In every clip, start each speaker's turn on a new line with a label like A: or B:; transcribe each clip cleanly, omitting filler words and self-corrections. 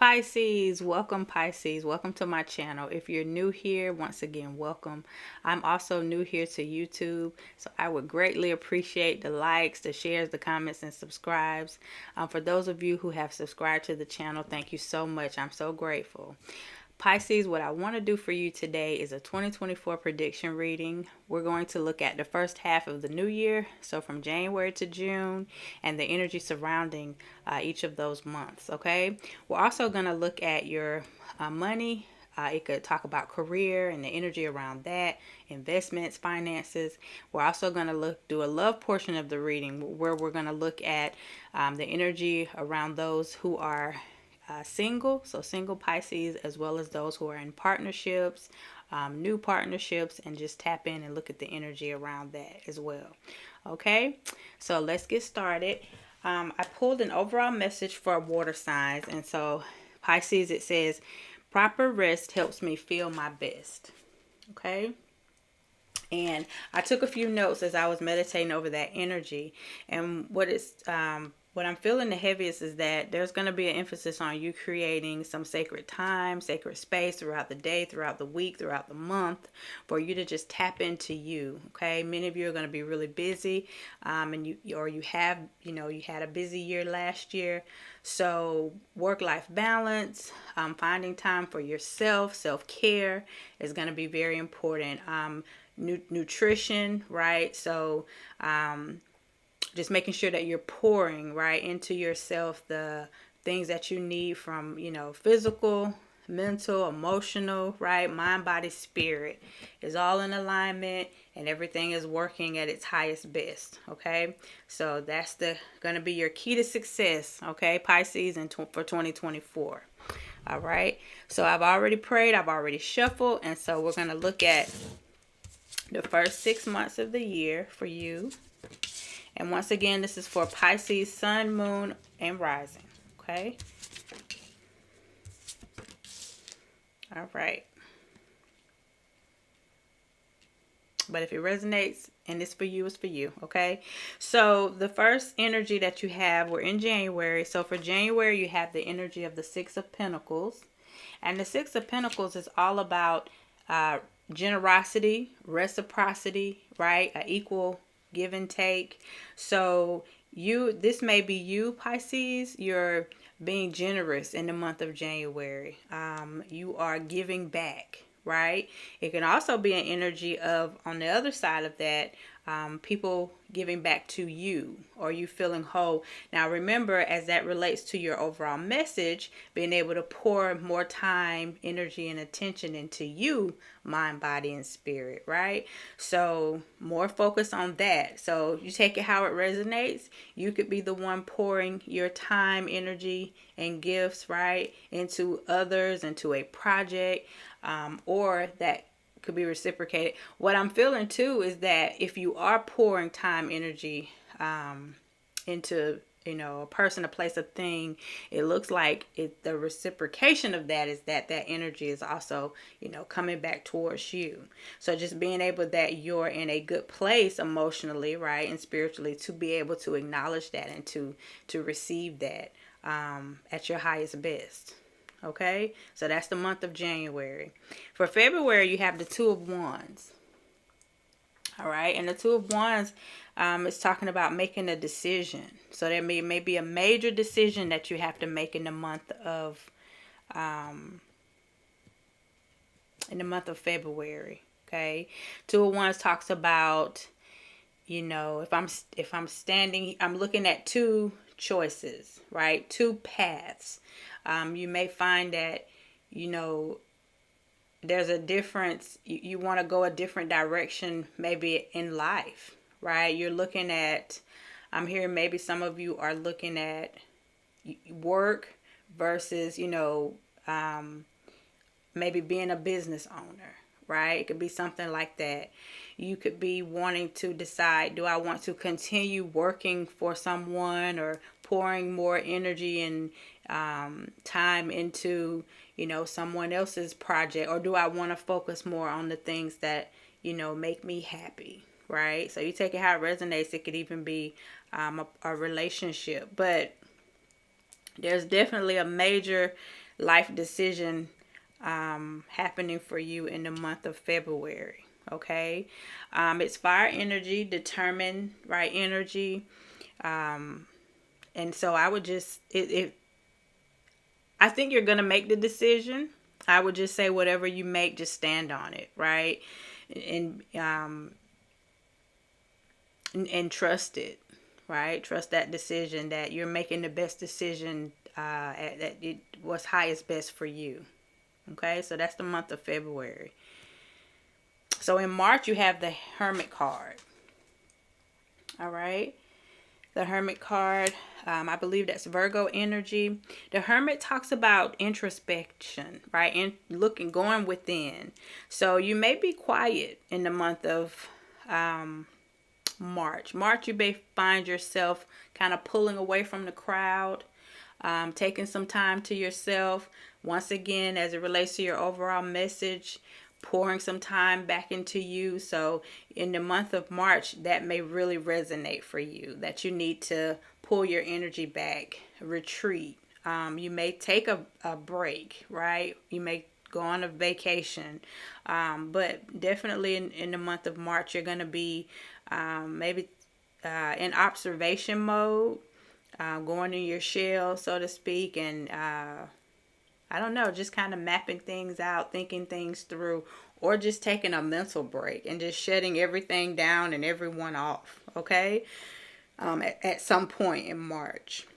A: Pisces, welcome Pisces, welcome to my channel. If you're new here, once again, welcome. I'm also new here to YouTube, so I would greatly appreciate the likes, the shares, the comments, and subscribes. For those of you who have subscribed to the channel, thank you so much. I'm so grateful. Pisces, what I want to do for you today is a 2024 prediction reading. We're going to look at the first half of the new year, so from January to June, and the energy surrounding each of those months, okay? We're also going to look at your money. It could talk about career and the energy around that, investments, finances. We're also going to do a love portion of the reading where we're going to look at the energy around those who are single, so single Pisces, as well as those who are in partnerships, new partnerships, and just tap in and look at the energy around that as well. Okay, so let's get started. I pulled an overall message for water signs, and so Pisces, it says, proper rest helps me feel my best. Okay. And I took a few notes as I was meditating over that energy. And what I'm feeling the heaviest is that there's going to be an emphasis on you creating some sacred time, sacred space throughout the day, throughout the week, throughout the month, for you to just tap into you. Okay, many of you are going to be really busy, and you had a busy year last year. So work-life balance, finding time for yourself, self-care is going to be very important. Nutrition, right? So just making sure that you're pouring right into yourself the things that you need from physical, mental, emotional, right? Mind, body, spirit is all in alignment, and everything is working at its highest best. Okay, so that's going to be your key to success, okay, Pisces, for 2024. All right, so I've already prayed, I've already shuffled, and so we're going to look at the first 6 months of the year for you. And once again, this is for Pisces, Sun, Moon, and Rising. Okay? All right. But if it resonates and it's for you, it's for you. Okay? So the first energy that you have, we're in January. So for January, you have the energy of the Six of Pentacles. And the Six of Pentacles is all about generosity, reciprocity, right? An equal give and take. So this may be you, Pisces. You're being generous in the month of January. You are giving back, right? It can also be an energy of, on the other side of that, people giving back to you, or you feeling whole. Now remember, as that relates to your overall message, being able to pour more time, energy, and attention into you, mind, body, and spirit, right? So more focus on that. So you take it how it resonates. You could be the one pouring your time, energy, and gifts, right, into others, into a project, or that could be reciprocated. What I'm feeling too is that if you are pouring time, energy into a person, a place, a thing, it looks like the reciprocation of that is that energy is also coming back towards you. So just being able that you're in a good place emotionally, right, and spiritually, to be able to acknowledge that and to receive that at your highest best. Okay, so that's the month of January. For February, you have the Two of Wands. All right, and the Two of Wands is talking about making a decision. So there may be a major decision that you have to make in the month of February. Okay, Two of Wands talks about, if I'm standing, I'm looking at two choices, right? Two paths. You may find that, there's a difference. You want to go a different direction, maybe in life, right? You're looking at, I'm hearing maybe some of you are looking at work versus, maybe being a business owner, right? It could be something like that. You could be wanting to decide, do I want to continue working for someone or pouring more energy and time into, someone else's project, or do I want to focus more on the things that, make me happy, right? So you take it how it resonates. It could even be a relationship, but there's definitely a major life decision happening for you in the month of February. Okay. It's fire energy, determined, right energy. And so I would just, I think you're going to make the decision. I would just say whatever you make, just stand on it, right? And trust it, right? Trust that decision, that you're making the best decision, that it was highest best for you. Okay, so that's the month of February. So in March, you have the Hermit card. All right. The Hermit card, I believe that's Virgo energy. The Hermit talks about introspection, right? And going within. So you may be quiet in the month of March. You may find yourself kind of pulling away from the crowd, taking some time to yourself. Once again, as it relates to your overall message, pouring some time back into you. So in the month of March, that may really resonate for you, that you need to pull your energy back, retreat. You may take a break, right? You may go on a vacation. But definitely in the month of March, you're going to be maybe in observation mode, going in your shell, so to speak, and I don't know, just kind of mapping things out, thinking things through, or just taking a mental break and just shutting everything down and everyone off, okay? At some point in March.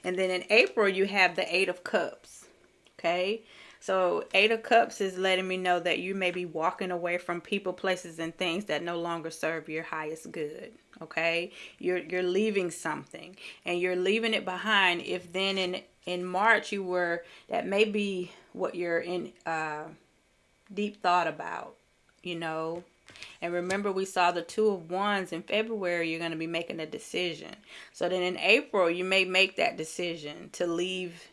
A: And then in April, you have the Eight of Cups, okay? So 8 of Cups is letting me know that you may be walking away from people, places, and things that no longer serve your highest good. Okay, you're leaving something, and you're leaving it behind. If then in March that may be what you're in deep thought about, And remember, we saw the Two of Wands in February. You're going to be making a decision. So then in April, you may make that decision to leave,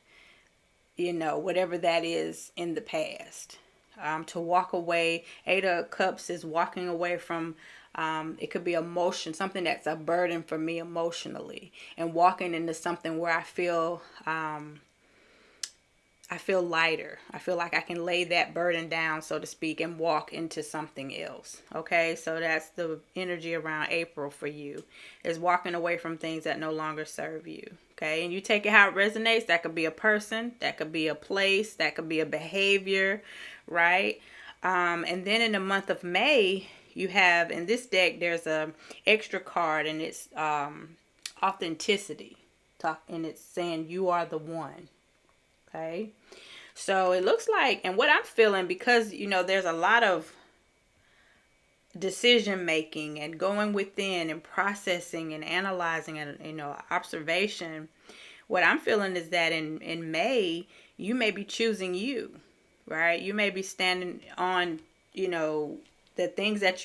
A: whatever that is in the past, to walk away. 8 of Cups is walking away from, it could be emotion, something that's a burden for me emotionally, and walking into something where I feel lighter. I feel like I can lay that burden down, so to speak, and walk into something else. Okay, so that's the energy around April for you, is walking away from things that no longer serve you. Okay, and you take it how it resonates. That could be a person, that could be a place, that could be a behavior, right? And then in the month of May, you have, in this deck, there's a extra card, and it's authenticity. And it's saying you are the one. Okay, so it looks like, and what I'm feeling, because there's a lot of decision making and going within and processing and analyzing and observation. What I'm feeling is that in May, you may be choosing you, right? You may be standing on the things that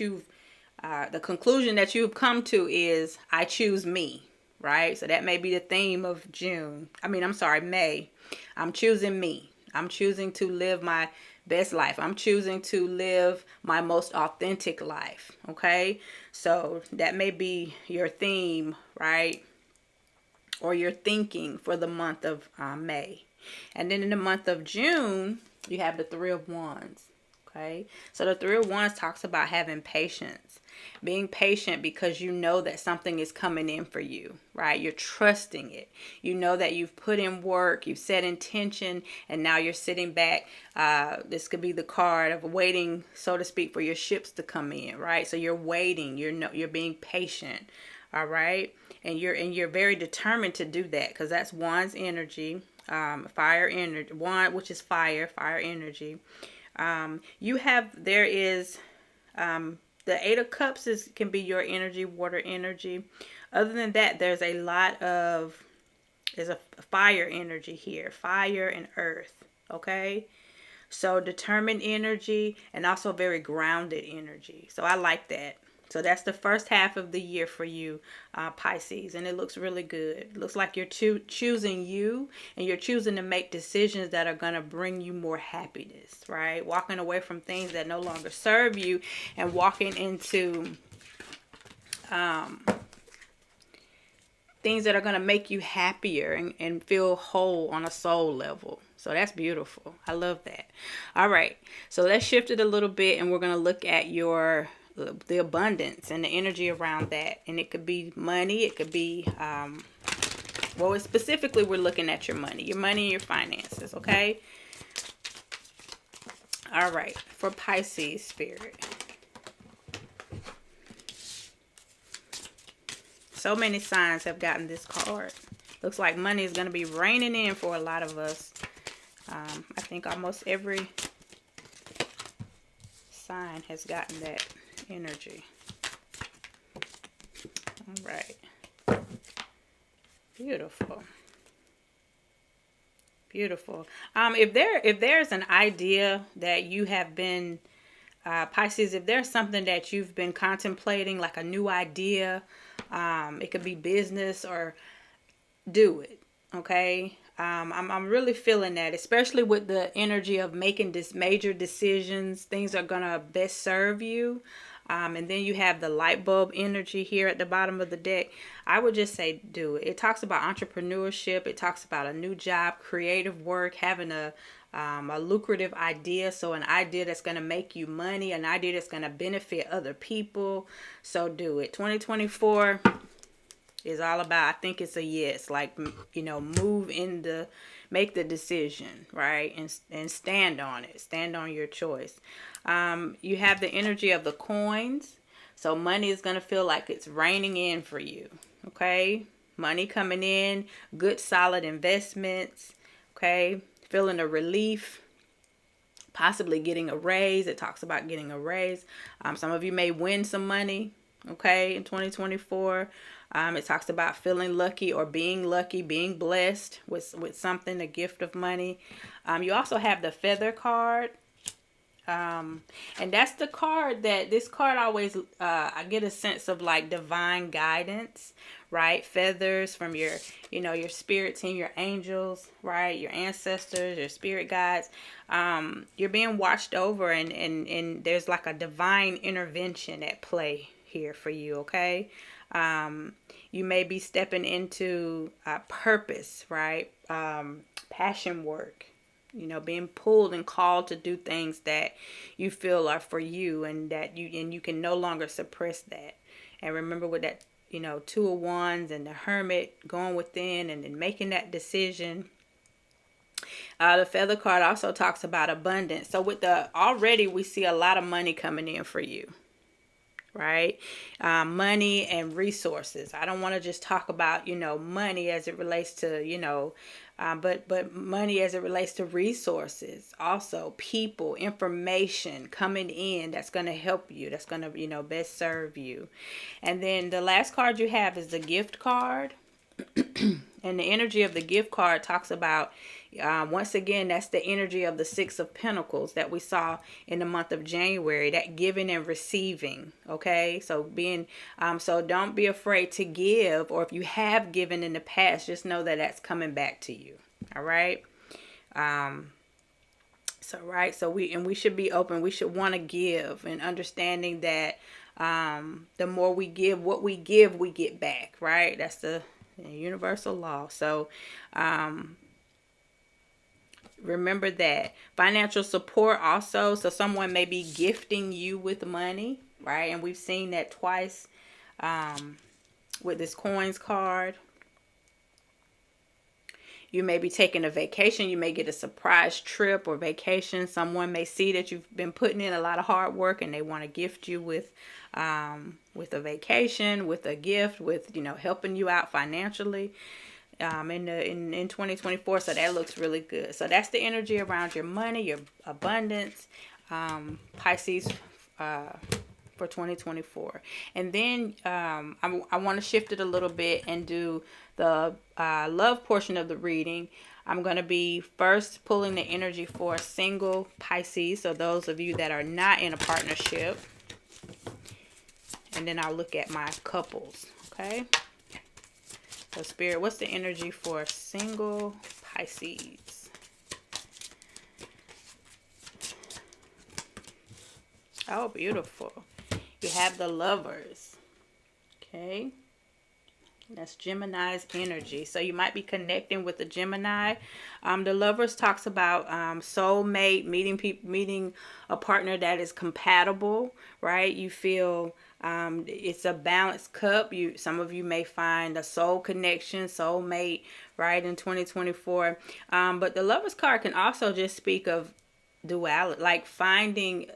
A: the conclusion that you've come to is, I choose me, right? So that may be the theme of May. I'm choosing me. I'm choosing to live my best life. I'm choosing to live my most authentic life. Okay. So that may be your theme, right? Or your thinking for the month of May. And then in the month of June, you have the Three of Wands. Okay. So the Three of Wands talks about having patience. Being patient because you know that something is coming in for you, right? You're trusting it. You know that you've put in work, you've set intention, and now you're sitting back. This could be the card of waiting, so to speak, for your ships to come in, right? So you're waiting. You're being patient, all right? And you're very determined to do that, because that's Wand's energy, fire energy. Wand, which is fire energy. The 8 of Cups can be your energy, water energy. Other than that, there's a fire energy here, fire and earth, okay? So determined energy, and also very grounded energy. So I like that. So that's the first half of the year for you, Pisces, and it looks really good. It looks like you're choosing you, and you're choosing to make decisions that are going to bring you more happiness, right? Walking away from things that no longer serve you, and walking into things that are going to make you happier and feel whole on a soul level. So that's beautiful. I love that. All right. So let's shift it a little bit, and we're going to look at the abundance and the energy around that. And it could be money. It could be, well, specifically, we're looking at your money and your finances. Okay. All right. For Pisces spirit. So many signs have gotten this card. Looks like money is going to be raining in for a lot of us. I think almost every sign has gotten that energy. All right. Beautiful. Beautiful. If there's an idea that you have been, Pisces, if there's something that you've been contemplating, like a new idea, it could be business, or do it. Okay. I'm really feeling that, especially with the energy of making this major decisions. Things are gonna best serve you. And then you have the light bulb energy here at the bottom of the deck. I would just say do it. It talks about entrepreneurship. It talks about a new job, creative work, having a lucrative idea. So an idea that's going to make you money, an idea that's going to benefit other people. So do it. 2024 is all about, I think it's a yes, like, make the decision, right? And stand on it. Stand on your choice. You have the energy of the coins. So money is going to feel like it's raining in for you. Okay. Money coming in, good solid investments. Okay. Feeling a relief, possibly getting a raise. It talks about getting a raise. Some of you may win some money. Okay. In 2024. It talks about feeling lucky or being lucky, being blessed with something, a gift of money. You also have the feather card. And that's the card this card always, I get a sense of like divine guidance, right? Feathers from your spirit team, your angels, right? Your ancestors, your spirit guides. You're being watched over, and there's like a divine intervention at play here for you. Okay. You may be stepping into purpose, right? Passion work, being pulled and called to do things that you feel are for you, and you can no longer suppress that. And remember, with that, Two of Wands and the Hermit, going within and then making that decision. The feather card also talks about abundance. So already we see a lot of money coming in for you. Right? Money and resources. I don't want to just talk about, money as it relates to, but money as it relates to resources. Also, people, information coming in that's going to help you. That's going to, best serve you. And then the last card you have is the gift card. And the energy of the gift card talks about, once again, that's the energy of the Six of Pentacles that we saw in the month of January, that giving and receiving. Okay. So so don't be afraid to give, or if you have given in the past, just know that that's coming back to you. All right. So we should be open. We should want to give, and understanding that, the more we give, what we give, we get back. Right. That's the universal law. So, remember that. Financial support also. So someone may be gifting you with money, right? And we've seen that twice, with this coins card. You may be taking a vacation. You may get a surprise trip or vacation. Someone may see that you've been putting in a lot of hard work, and they want to gift you with a vacation, with a gift, with, helping you out financially. In 2024. So that looks really good. So that's the energy around your money, your abundance, Pisces, for 2024. And then I want to shift it a little bit and do the love portion of the reading. I'm going to be first pulling the energy for single Pisces, so those of you that are not in a partnership, and then I'll look at my couples. Okay. So Spirit, what's the energy for single Pisces? Oh, beautiful. You have the Lovers. Okay. That's Gemini's energy. So you might be connecting with the Gemini. The Lovers talks about soulmate, meeting a partner that is compatible, right? You feel it's a balanced cup. Some of you may find a soul connection, soulmate, right, in 2024. But the Lovers card can also just speak of duality, like finding,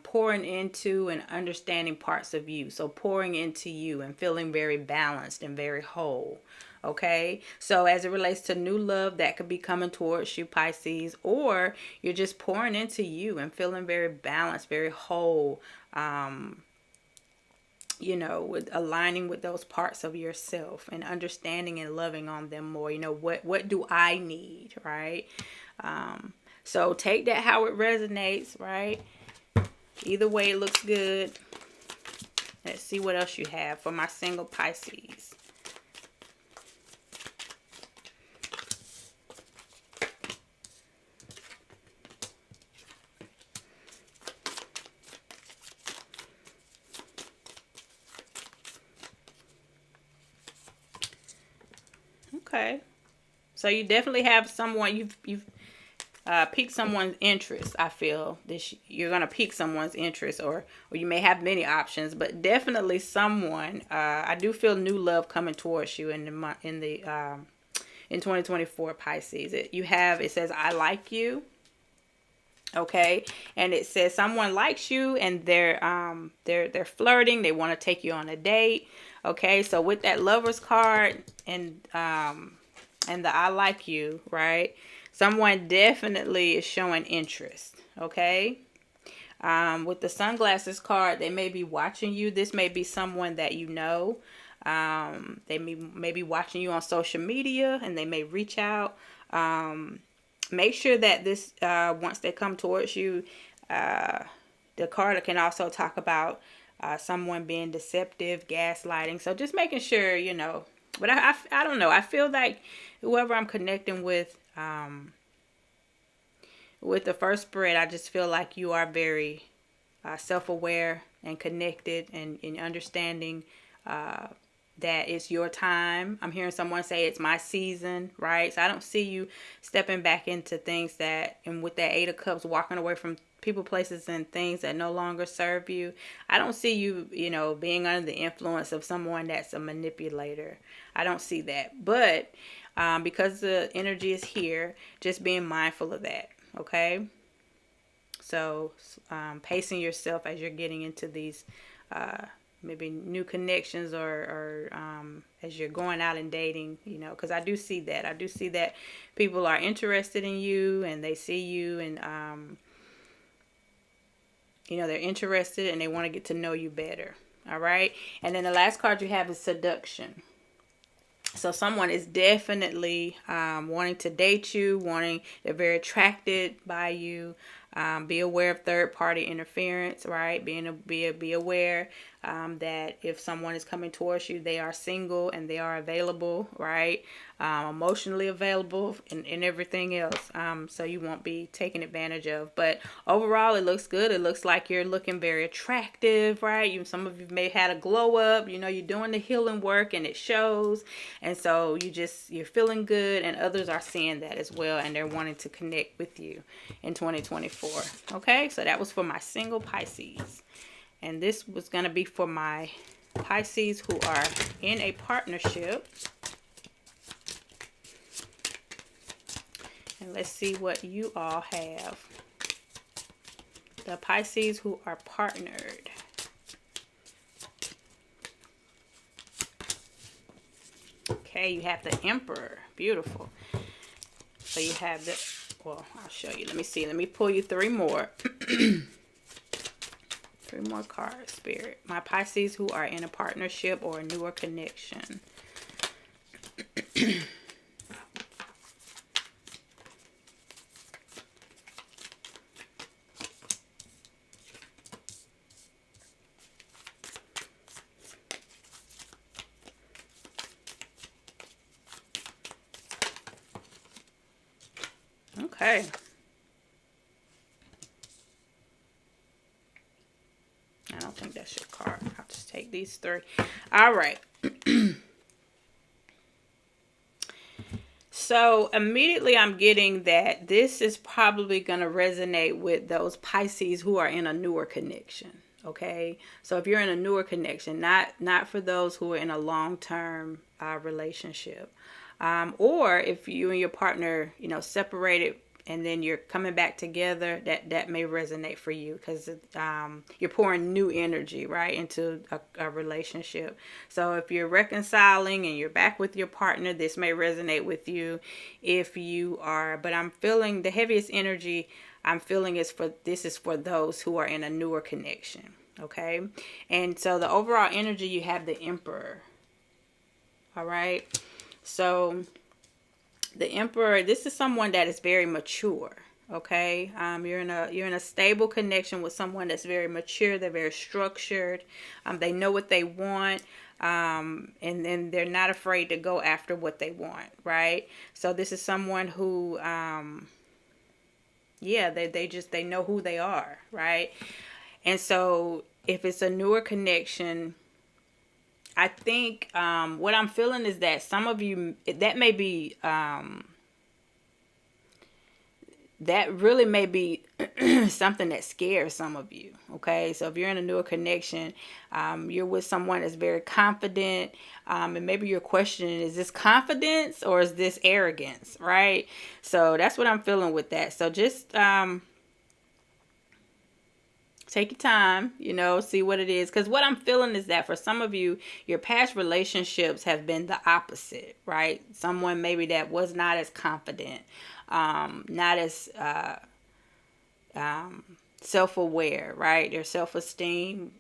A: pouring into and understanding parts of you. So pouring into you and feeling very balanced and very whole. Okay, so as it relates to new love that could be coming towards you, Pisces, or you're just pouring into you and feeling very balanced, very whole, with aligning with those parts of yourself and understanding and loving on them more. What do I need, right? So take that how it resonates, right? Either way, it looks good. Let's see what else you have for my single Pisces. Okay. So you definitely have someone, you've pique someone's interest. I feel this, you're gonna pique someone's interest, or you may have many options, but definitely someone. I do feel new love coming towards you in in 2024, Pisces. It says I like you. Okay, and it says someone likes you and they're flirting. They want to take you on a date. Okay, so with that Lovers card and the I like you, right? Someone definitely is showing interest. Okay. With the sunglasses card, they may be watching you. This may be someone that you know. They may be watching you on social media and they may reach out. Make sure that this, once they come towards you, the card can also talk about someone being deceptive, gaslighting. So just making sure, but I don't know. I feel like whoever I'm connecting with the first spread, I just feel like you are very self-aware and connected and understanding that it's your time. I'm hearing someone say it's my season, right? So I don't see you stepping back into things and with that Eight of Cups, walking away from people, places, and things that no longer serve you. I don't see you, being under the influence of someone that's a manipulator. I don't see that. But because the energy is here, just being mindful of that, okay? So pacing yourself as you're getting into these maybe new connections or as you're going out and dating, because I do see that. I do see that people are interested in you and they see you and, they're interested and they want to get to know you better. All right. And then the last card you have is seduction. So someone is definitely wanting to date you, they're very attracted by you. Be aware of third-party interference, right? Be aware that if someone is coming towards you, they are single and they are available, right? Emotionally available and everything else. So you won't be taken advantage of. But overall, it looks good. It looks like you're looking very attractive, right? Some of you may have had a glow up. You're doing the healing work and it shows. And so you're feeling good, and others are seeing that as well, and they're wanting to connect with you in 2024. Okay, so that was for my single Pisces. And this was going to be for my Pisces who are in a partnership. And let's see what you all have. The Pisces who are partnered. Okay, you have the Emperor. Beautiful. So you have I'll show you. Let me see. Let me pull you three more. Three more cards, Spirit. My Pisces who are in a partnership or a newer connection. Okay. I don't think that's your card. I'll just take these three. All right. So immediately I'm getting that this is probably going to resonate with those Pisces who are in a newer connection. Okay. So if you're in a newer connection, not for those who are in a long-term relationship, or if you and your partner, separated and then you're coming back together, that may resonate for you because you're pouring new energy right into a relationship. So if you're reconciling and you're back with your partner, this may resonate with you. If you are, but I'm feeling the heaviest energy I'm feeling is for those who are in a newer connection. Okay. And so the overall energy, you have the Emperor. All right. So the Emperor, this is someone that is very mature. Okay. You're in a stable connection with someone that's very mature. They're very structured. They know what they want. And they're not afraid to go after what they want. Right. So this is someone who, they know who they are. Right. And so if it's a newer connection, I think what I'm feeling is that some of you, that may be, that really may be something that scares some of you. Okay. So if you're in a newer connection, you're with someone that's very confident, and maybe you're questioning, is this confidence or is this arrogance? Right. So that's what I'm feeling with that. So just, take your time, see what it is. Because what I'm feeling is that for some of you, your past relationships have been the opposite, right? Someone maybe that was not as confident, not as self-aware, right? Their self-esteem,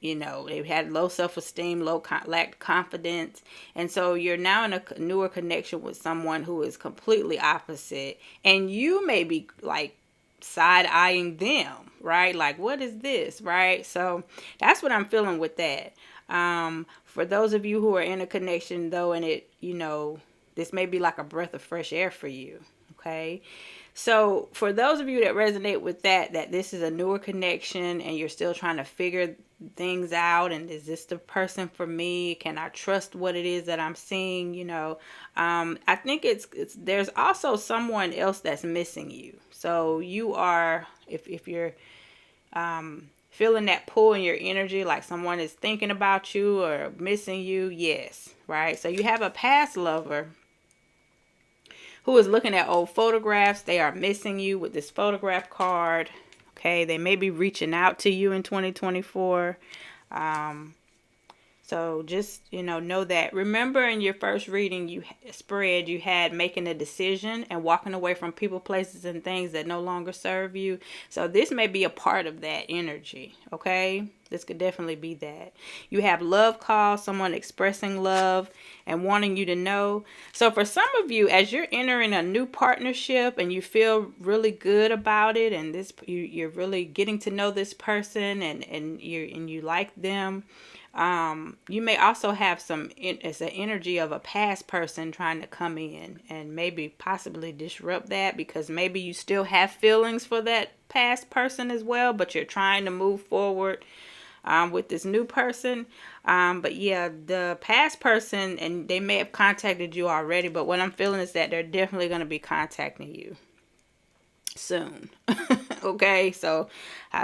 A: they had low self-esteem, lacked confidence. And so you're now in a newer connection with someone who is completely opposite. And you may be like side-eyeing them, right? Like, what is this, right? So that's what I'm feeling with that. For those of you who are in a connection though, and it, this may be like a breath of fresh air for you. Okay. So for those of you that resonate with that this is a newer connection and you're still trying to figure things out, and is this the person for me? Can I trust what it is that I'm seeing? I think it's there's also someone else that's missing you. So you are, if you're feeling that pull in your energy, like someone is thinking about you or missing you, yes, right? So you have a past lover who is looking at old photographs. They are missing you with this photograph card. Okay, they may be reaching out to you in 2024. So just, know that. Remember in your first reading, you had making a decision and walking away from people, places, and things that no longer serve you. So this may be a part of that energy. Okay, this could definitely be that. You have love call, someone expressing love and wanting you to know. So for some of you, as you're entering a new partnership and you feel really good about it, and you're really getting to know this person, and you like them. You may also have it's an energy of a past person trying to come in and maybe possibly disrupt that, because maybe you still have feelings for that past person as well, but you're trying to move forward with this new person. But yeah, the past person, and they may have contacted you already, but what I'm feeling is that they're definitely going to be contacting you soon. Okay, so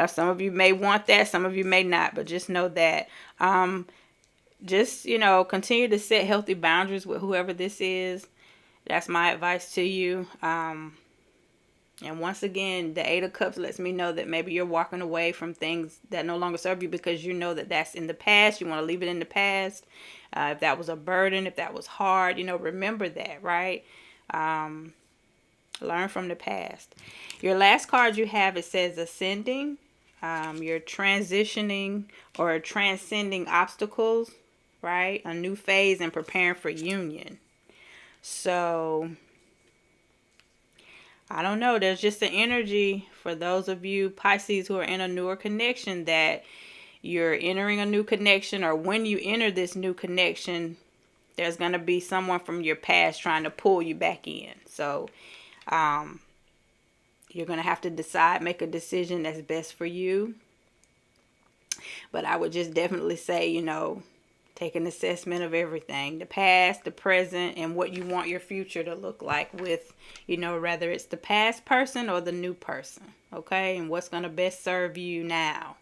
A: some of you may want that, some of you may not, but just know that just continue to set healthy boundaries with whoever this is. That's my advice to you. And once again, the 8 of Cups lets me know that maybe you're walking away from things that no longer serve you because you know that that's in the past. You want to leave it in the past. If that was a burden, if that was hard, remember that, right? Learn from the past. Your last card you have, it says ascending. You're transitioning or transcending obstacles, right? A new phase and preparing for union. So I don't know. There's just an energy for those of you Pisces who are in a newer connection, that you're entering a new connection, or when you enter this new connection, there's going to be someone from your past trying to pull you back in. So you're going to have to make a decision that's best for you. But I would just definitely say, Take an assessment of everything, the past, the present, and what you want your future to look like with, whether it's the past person or the new person, okay? And what's going to best serve you now.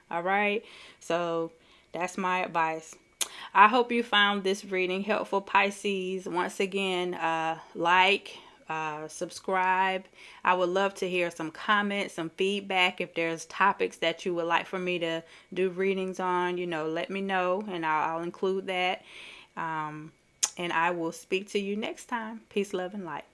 A: All right? So that's my advice. I hope you found this reading helpful, Pisces. Once again, subscribe. I would love to hear some comments, some feedback. If there's topics that you would like for me to do readings on, let me know, and I'll include that. And I will speak to you next time. Peace, love, and light.